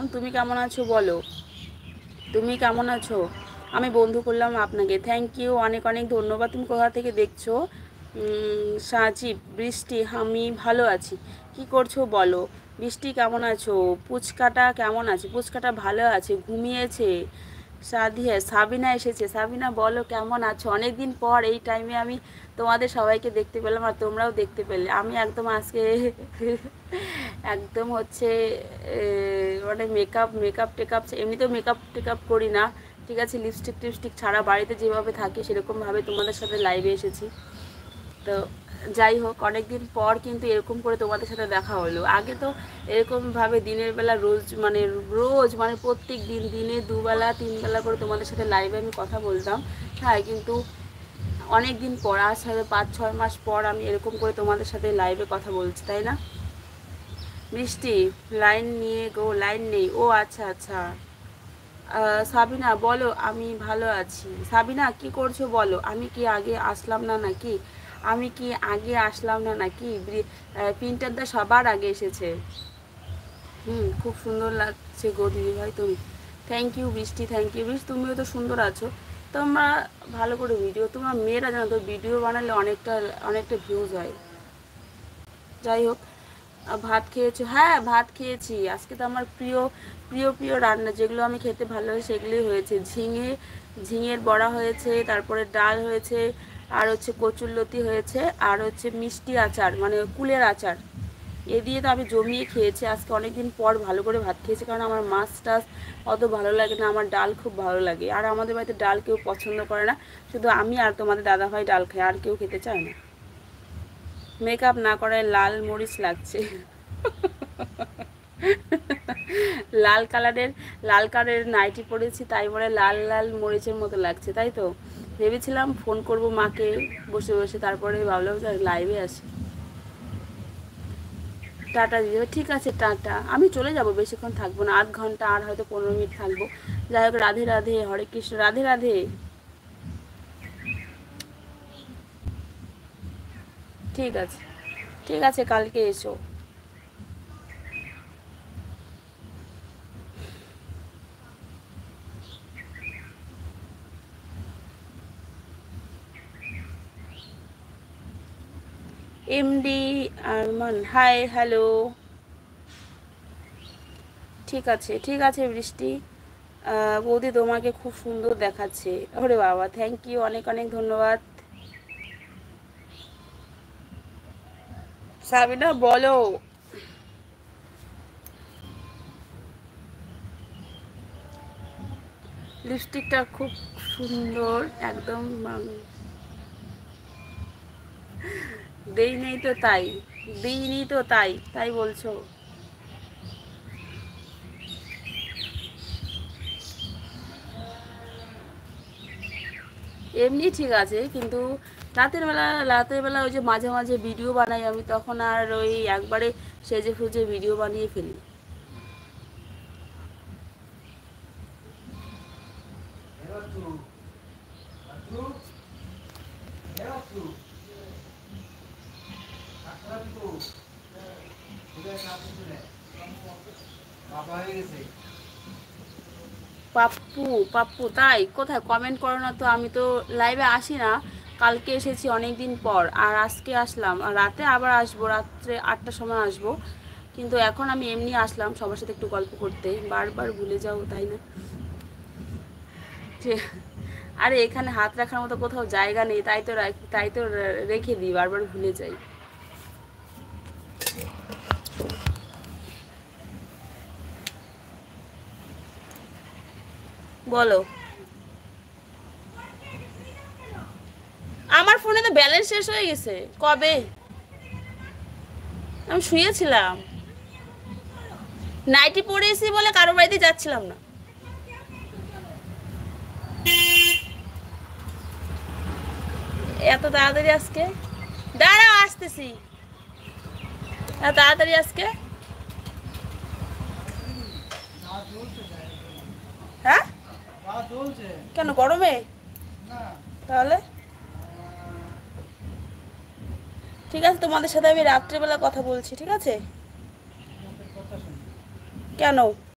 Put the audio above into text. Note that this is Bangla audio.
বোন, তুমি কেমন আছো বলো, তুমি কেমন আছো? আমি বন্ধু করলাম আপনাকে, থ্যাংক ইউ, অনেক অনেক ধন্যবাদ। তুমি কোথা থেকে দেখছো? সাজিব, বৃষ্টি, আমি ভালো আছি। কি করছো বলো? বৃষ্টি কেমন আছো? পুচকাটা কেমন আছে? পুচকাটা ভালো আছে, ঘুমিয়েছে। সাদিয়া, সাবিনা এসেছে। সাবিনা বলো কেমন আছো? অনেক দিন পর এই টাইমে আমি তোমাদের সবাইকে দেখতে পেলাম, আর তোমরাও দেখতে পেলে। আমি একদম আজকে একদম হচ্ছে মানে মেকআপ মেকআপ টেকআপ, এমনিতেও মেকআপ টেকআপ করি না, ঠিক আছে, লিপস্টিক টিপস্টিক ছাড়া বাড়িতে যেভাবে থাকি সেরকমভাবে তোমাদের সাথে লাইভে এসেছি। তো যাই হোক, অনেক দিন পর কিন্তু এরকম করে তোমাদের সাথে দেখা হলো। আগে তো এরকমভাবে দিনের বেলা রোজ মানে প্রত্যেক দিন দিনে দুবেলা তিনবেলা করে তোমাদের সাথে লাইভে আমি কথা বলতাম। হ্যাঁ, কিন্তু অনেক দিন পর, আজ হয়তো 5-6 মাস পর আমি এরকম করে তোমাদের সাথে লাইভে কথা বলছি, তাই না? বৃষ্টি, লাইন নিয়ে গো, লাইন নেই, ও আচ্ছা আচ্ছা। সাবিনা বলো, আমি ভালো আছি। সাবিনা কি করছো বলো? আমি কি আগে আসলাম না নাকি? আমি কি আগে আসলাম না নাকি? প্রিন্টারদা সবার আগে এসেছে। খুব সুন্দর লাগছে গো দিদি ভাই তুমি। থ্যাংক ইউ বৃষ্টি, থ্যাংক ইউ বৃষ্টি, তুমিও তো সুন্দর আছো। তোমরা ভালো করে ভিডিও, তোমরা মেয়েরা জানো তো ভিডিও বানালে অনেকটা অনেকটা ভিউজ হয়। যাই হোক, ভাত খেয়েছো? হ্যাঁ, ভাত খেয়েছি। আজকে তো আমার প্রিয় প্রিয় প্রিয় রান্না, যেগুলো আমি খেতে ভালোবাসি সেগুলোই হয়েছে। ঝিঙের বড়া হয়েছে, তারপরে ডাল হয়েছে, আর হচ্ছে কচুরলতি হয়েছে, আর হচ্ছে মিষ্টি আচার, মানে কুলের আচার। এ দিয়ে তো আমি জমিয়ে খেয়েছি আজকে, অনেকদিন পর ভালো করে ভাত খেয়েছি, কারণ আমার মাছ টাছ অত ভালো লাগে না, আমার ডাল খুব ভালো লাগে। আর আমাদের বাড়িতে ডাল কেউ পছন্দ করে না, শুধু আমি আর তোমাদের দাদাভাই ডাল খাই, আর কেউ খেতে চায় না। মেকআপ না করায় লাল মরিচ লাগছে। লাল কালারের লাল কালারের নাইটি পরেছি, তাই বলে লাল লাল মরিচের মতো লাগছে, তাই তো। ভেবেছিলাম ফোন করব মাকে বসে বসে, তারপরে ভাবলাম যে লাইভে আসি। টাটা দিয়ে দেবে, ঠিক আছে টাটা। আমি চলে যাব, বেশিক্ষণ থাকবো না, 1/2 ঘন্টা, আর হয়তো 15 মিনিট থাকবো। যাই হোক, রাধে রাধে, হরে কৃষ্ণ, রাধে রাধে। ঠিক আছে, ঠিক আছে, কালকে এসো। MD Arman, hi, hello. ঠিক আছে, ঠিক আছে বৃষ্টি। বৌদি তোমাকে খুব সুন্দর দেখাচ্ছে। ওরে বাবা, থ্যাংক ইউ, অনেক অনেক ধন্যবাদ। সাবিনা বলো। লিপস্টিকটা খুব সুন্দর একদম। দেই নেই তো তাই, দিইনি তো তাই তাই বলছো? এমনি ঠিক আছে, কিন্তু রাতের বেলা ওই যে মাঝে মাঝে ভিডিও বানাই আমি, তখন আর ওই একবারে সেজে ফুজে ভিডিও বানিয়ে ফেলি। পাপ্পু, পাপ্পু তাই? কোথায় কমেন্ট করো না তো, আমি তো লাইভে আসি না। কালকে এসেছি অনেক দিন পর, আর আজকে আসলাম, আর রাতে আবার আসবো, রাত্রে 8টার সময় আসবো। কিন্তু এখন আমি এমনি আসলাম সবার সাথে একটু গল্প করতে। বারবার ভুলে যাও, তাই না? আরে এখানে হাত রাখার মতো কোথাও জায়গা নেই, তাই তো রেখে দিই, বারবার ভুলে যাই। বলো। আমার ফোনে তো ব্যালেন্স শেষ হয়ে গেছে কবে। আমি শুয়েছিলাম, নাইটি পরে এসি বলে কারো বাড়িতে যাচ্ছিলাম না। এত তাড়াতাড়ি আজকে? দাঁড়াও, আসতেছি। এত তাড়াতাড়ি আজকে? হ্যাঁ, কেন গরমে? তাহলে ঠিক আছে, তোমাদের সাথে আমি রাত্রেবেলা কথা বলছি, ঠিক আছে? কেন?